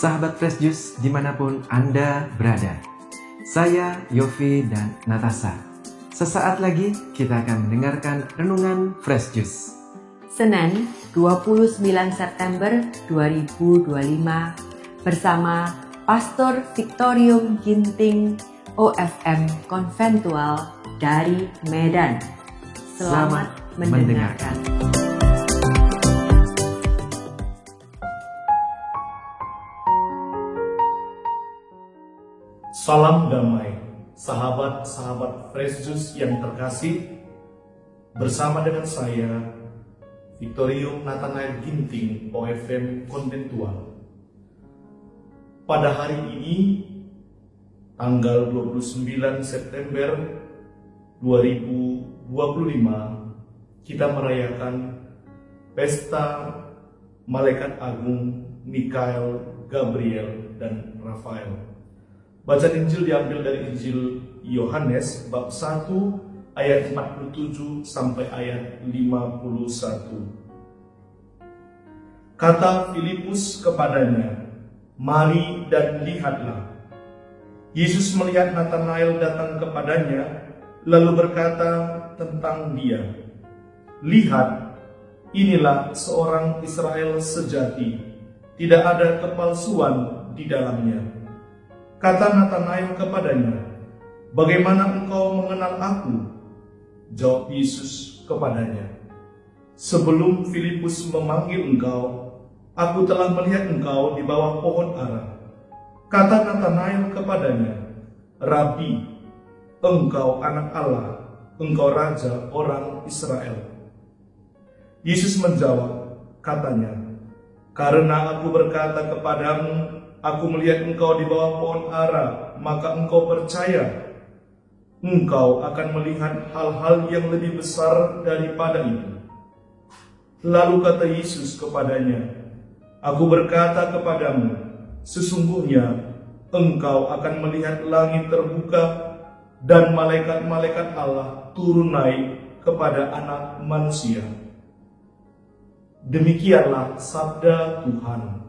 Sahabat Fresh Juice dimanapun Anda berada. Saya Yofi dan Natasha. Sesaat lagi kita akan mendengarkan Renungan Fresh Juice. Senin 29 September 2025 bersama Pastor Victorium Ginting OFM Konventual dari Medan. Selamat mendengarkan. Salam damai, sahabat-sahabat Fresh Juice yang terkasih. Bersama dengan saya, Victorium Nathanael Ginting, OFM Konventual. Pada hari ini, tanggal 29 September 2025, kita merayakan Pesta Malaikat Agung Mikael, Gabriel, dan Rafael. Bacaan Injil diambil dari Injil Yohanes bab 1 ayat 47 sampai ayat 51. Kata Filipus kepadanya, "Mari dan lihatlah." Yesus melihat Nathanael datang kepadanya, lalu berkata tentang dia, "Lihat, inilah seorang Israel sejati, tidak ada kepalsuan di dalamnya." Kata Nathanael kepadanya, "Bagaimana engkau mengenal aku?" Jawab Yesus kepadanya, "Sebelum Filipus memanggil engkau, aku telah melihat engkau di bawah pohon ara." Kata Nathanael kepadanya, "Rabi, engkau anak Allah, engkau raja orang Israel." Yesus menjawab, katanya, "Karena aku berkata kepadamu, aku melihat engkau di bawah pohon ara, maka engkau percaya. Engkau akan melihat hal-hal yang lebih besar daripada itu." Lalu kata Yesus kepadanya, "Aku berkata kepadamu, sesungguhnya engkau akan melihat langit terbuka dan malaikat-malaikat Allah turun naik kepada Anak Manusia." Demikianlah sabda Tuhan.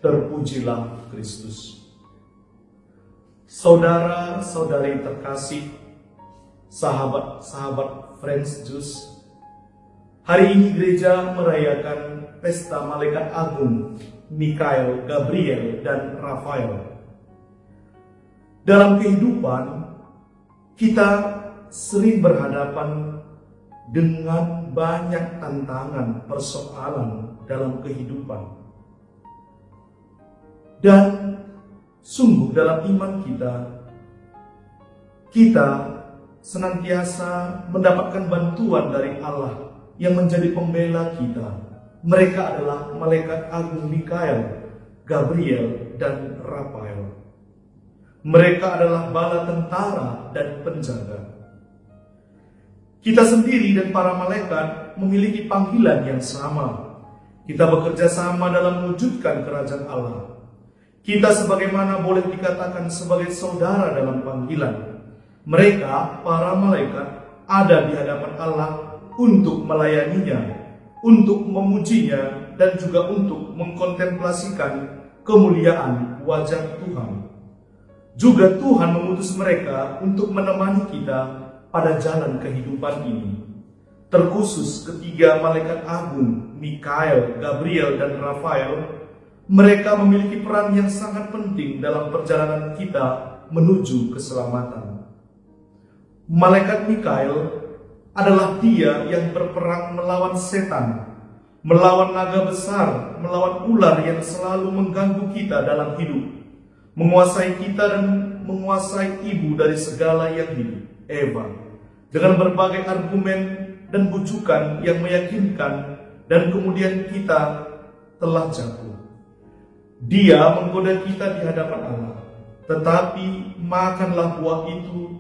Terpujilah Kristus. Saudara-saudari terkasih, sahabat-sahabat Fresh Juice, hari ini gereja merayakan Pesta Malaikat Agung Mikael, Gabriel, dan Rafael. Dalam kehidupan, kita sering berhadapan dengan banyak tantangan, persoalan dalam kehidupan. Dan sungguh dalam iman kita senantiasa mendapatkan bantuan dari Allah yang menjadi pembela kita. Mereka adalah Malaikat Agung Mikael, Gabriel, dan Rafael. Mereka adalah bala tentara dan penjaga. Kita sendiri dan para malaikat memiliki panggilan yang sama. Kita bekerja sama dalam mewujudkan kerajaan Allah. Kita sebagaimana boleh dikatakan sebagai saudara dalam panggilan. Mereka, para malaikat, ada di hadapan Allah untuk melayaninya, untuk memujinya, dan juga untuk mengkontemplasikan kemuliaan wajah Tuhan. Juga Tuhan mengutus mereka untuk menemani kita pada jalan kehidupan ini. Terkhusus ketiga malaikat agung, Mikael, Gabriel, dan Rafael, mereka memiliki peran yang sangat penting dalam perjalanan kita menuju keselamatan. Malaikat Mikael adalah dia yang berperang melawan setan, melawan naga besar, melawan ular yang selalu mengganggu kita dalam hidup, menguasai kita dan menguasai ibu dari segala yang hidup, Eva, dengan berbagai argumen dan bujukan yang meyakinkan, dan kemudian kita telah jatuh. Dia menggoda kita di hadapan Allah, tetapi makanlah buah itu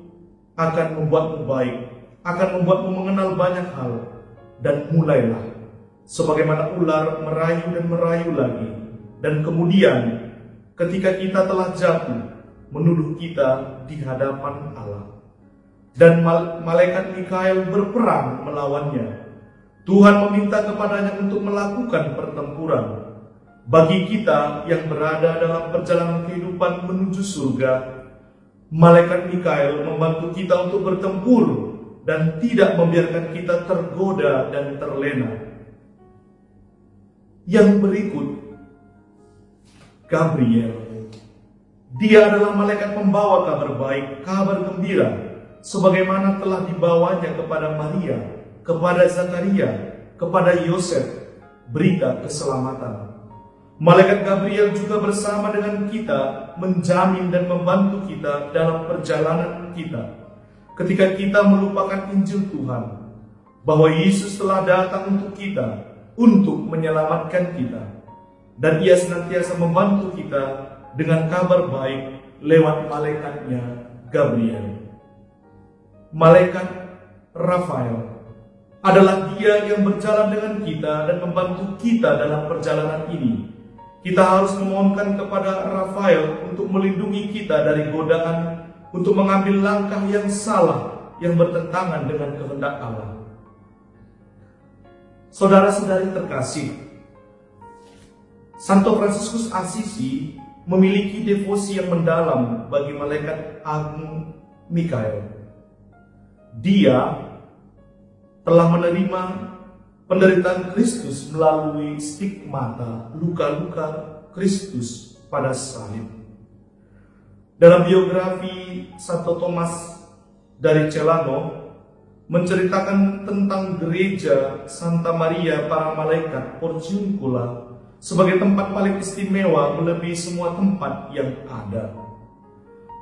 akan membuatmu baik, akan membuatmu mengenal banyak hal, dan mulailah sebagaimana ular merayu dan merayu lagi, dan kemudian ketika kita telah jatuh, menuduh kita di hadapan Allah. Dan malaikat Mikael berperang melawannya. Tuhan meminta kepadanya untuk melakukan pertempuran. Bagi kita yang berada dalam perjalanan kehidupan menuju surga, malaikat Mikael membantu kita untuk bertempur dan tidak membiarkan kita tergoda dan terlena. Yang berikut, Gabriel. Dia adalah malaikat pembawa kabar baik, kabar gembira, sebagaimana telah dibawanya kepada Maria, kepada Zakaria, kepada Yosef, berita keselamatan. Malaikat Gabriel juga bersama dengan kita, menjamin dan membantu kita dalam perjalanan kita. Ketika kita melupakan Injil Tuhan, bahwa Yesus telah datang untuk kita, untuk menyelamatkan kita. Dan Ia senantiasa membantu kita dengan kabar baik lewat malaikatnya Gabriel. Malaikat Rafael adalah dia yang berjalan dengan kita dan membantu kita dalam perjalanan ini. Kita harus memohonkan kepada Rafael untuk melindungi kita dari godaan untuk mengambil langkah yang salah yang bertentangan dengan kehendak Allah. Saudara-saudari terkasih, Santo Fransiskus Assisi memiliki devosi yang mendalam bagi malaikat agung Mikael. Dia telah menerima penderitaan Kristus melalui stigmata luka-luka Kristus pada salib. Dalam biografi Santo Thomas dari Celano menceritakan tentang gereja Santa Maria para Malaikat Porciuncula sebagai tempat paling istimewa melebihi semua tempat yang ada.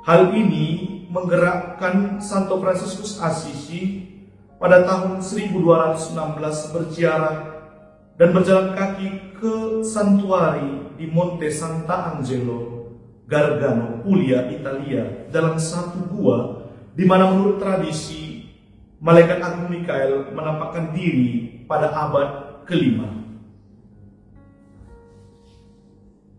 Hal ini menggerakkan Santo Fransiskus Assisi pada tahun 1216 berziarah dan berjalan kaki ke santuari di Monte Sant'Angelo, Gargano, Puglia, Italia, dalam satu gua di mana menurut tradisi malaikat agung Mikael menampakkan diri pada abad ke-5.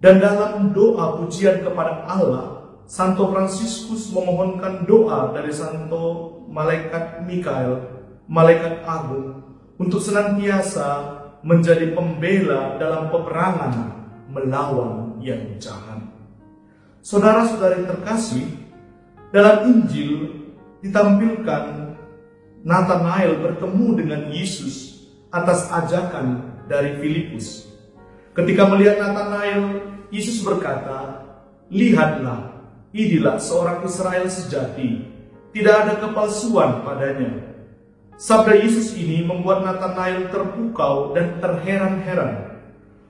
Dan dalam doa pujian kepada Allah, Santo Fransiskus memohonkan doa dari Santo Malaikat Mikael, malaikat agung, untuk senantiasa menjadi pembela dalam peperangan melawan yang jahat. Saudara-saudari terkasih, dalam Injil ditampilkan Nathanael bertemu dengan Yesus atas ajakan dari Filipus. Ketika melihat Nathanael, Yesus berkata, "Lihatlah, inilah seorang Israel sejati, tidak ada kepalsuan padanya." Sabda Yesus ini membuat Nathanael terpukau dan terheran-heran.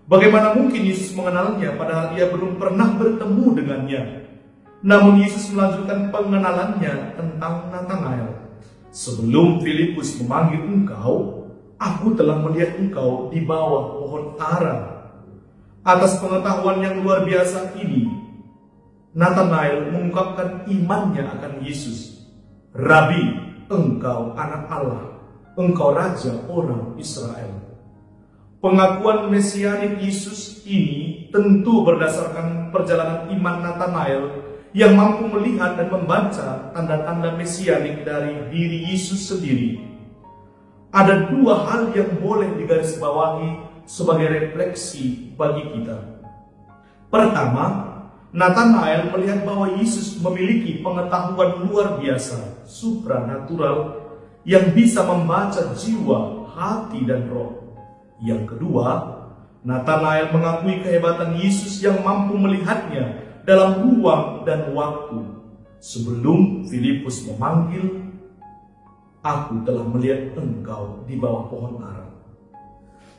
Bagaimana mungkin Yesus mengenalnya padahal ia belum pernah bertemu dengannya? Namun Yesus melanjutkan pengenalannya tentang Nathanael. "Sebelum Filipus memanggil engkau, aku telah melihat engkau di bawah pohon ara." Atas pengetahuan yang luar biasa ini, Nathanael mengungkapkan imannya akan Yesus. "Rabi, engkau anak Allah, engkau raja orang Israel." Pengakuan mesianik Yesus ini tentu berdasarkan perjalanan iman Nathanael yang mampu melihat dan membaca tanda-tanda mesianik dari diri Yesus sendiri. Ada dua hal yang boleh digarisbawahi sebagai refleksi bagi kita. Pertama, Nathanael melihat bahwa Yesus memiliki pengetahuan luar biasa, supranatural, yang bisa membaca jiwa, hati, dan roh. Yang kedua, Nathanael mengakui kehebatan Yesus yang mampu melihatnya dalam ruang dan waktu. Sebelum Filipus memanggil, "Aku telah melihat engkau di bawah pohon ara."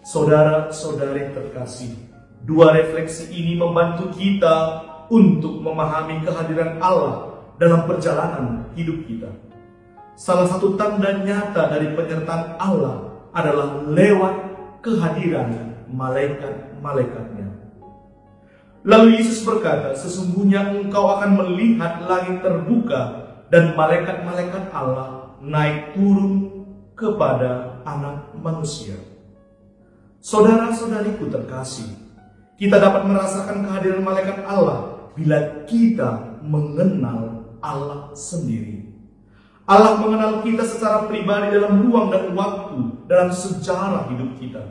Saudara-saudari terkasih, dua refleksi ini membantu kita untuk memahami kehadiran Allah dalam perjalanan hidup kita. Salah satu tanda nyata dari penyertaan Allah adalah lewat kehadiran malaikat-malaikatnya. Lalu Yesus berkata, "Sesungguhnya engkau akan melihat langit terbuka dan malaikat-malaikat Allah naik turun kepada Anak Manusia." Saudara-saudariku terkasih, kita dapat merasakan kehadiran malaikat Allah bila kita mengenal Allah sendiri. Allah mengenal kita secara pribadi dalam ruang dan waktu dalam sejarah hidup kita.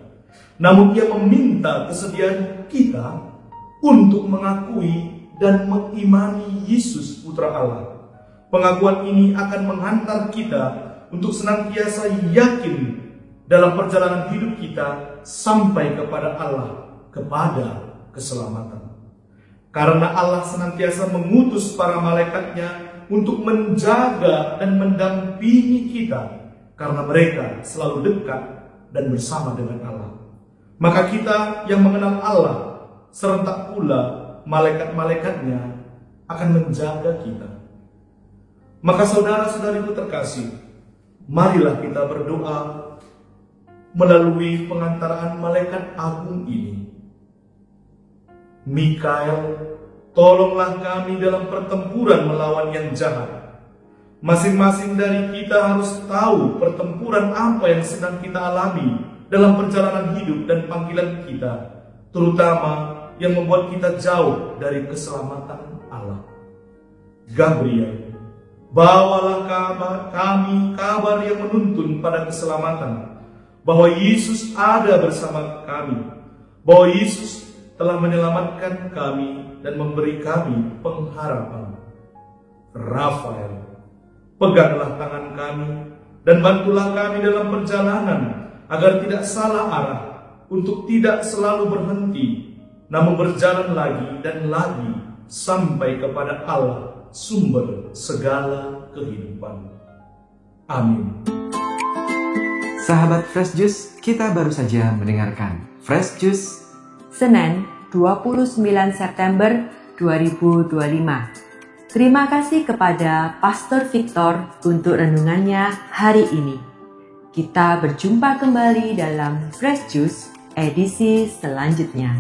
namun Ia meminta kesediaan kita untuk mengakui dan mengimani Yesus Putra Allah. Pengakuan ini akan menghantar kita untuk senantiasa yakin dalam perjalanan hidup kita sampai kepada Allah, kepada keselamatan. Karena Allah senantiasa mengutus para malaikatnya untuk menjaga dan mendampingi kita, karena mereka selalu dekat dan bersama dengan Allah. Maka kita yang mengenal Allah, serentak pula malaikat-malaikatnya akan menjaga kita. Maka saudara-saudariku terkasih, marilah kita berdoa melalui pengantaraan malaikat agung ini. Mikael, tolonglah kami dalam pertempuran melawan yang jahat. Masing-masing dari kita harus tahu pertempuran apa yang sedang kita alami dalam perjalanan hidup dan panggilan kita, terutama yang membuat kita jauh dari keselamatan Allah. Gabriel, bawalah kami kabar yang menuntun pada keselamatan, bahwa Yesus ada bersama kami, bahwa Yesus telah menyelamatkan kami dan memberi kami pengharapan. Rafael, peganglah tangan kami dan bantulah kami dalam perjalanan agar tidak salah arah, untuk tidak selalu berhenti, namun berjalan lagi dan lagi sampai kepada Allah, sumber segala kehidupan. Amin. Sahabat Fresh Juice, kita baru saja mendengarkan Fresh Juice Senin 29 September 2025. Terima kasih kepada Pastor Victor untuk renungannya hari ini. Kita berjumpa kembali dalam Fresh Juice edisi selanjutnya.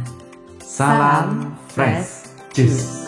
Salam Fresh Juice.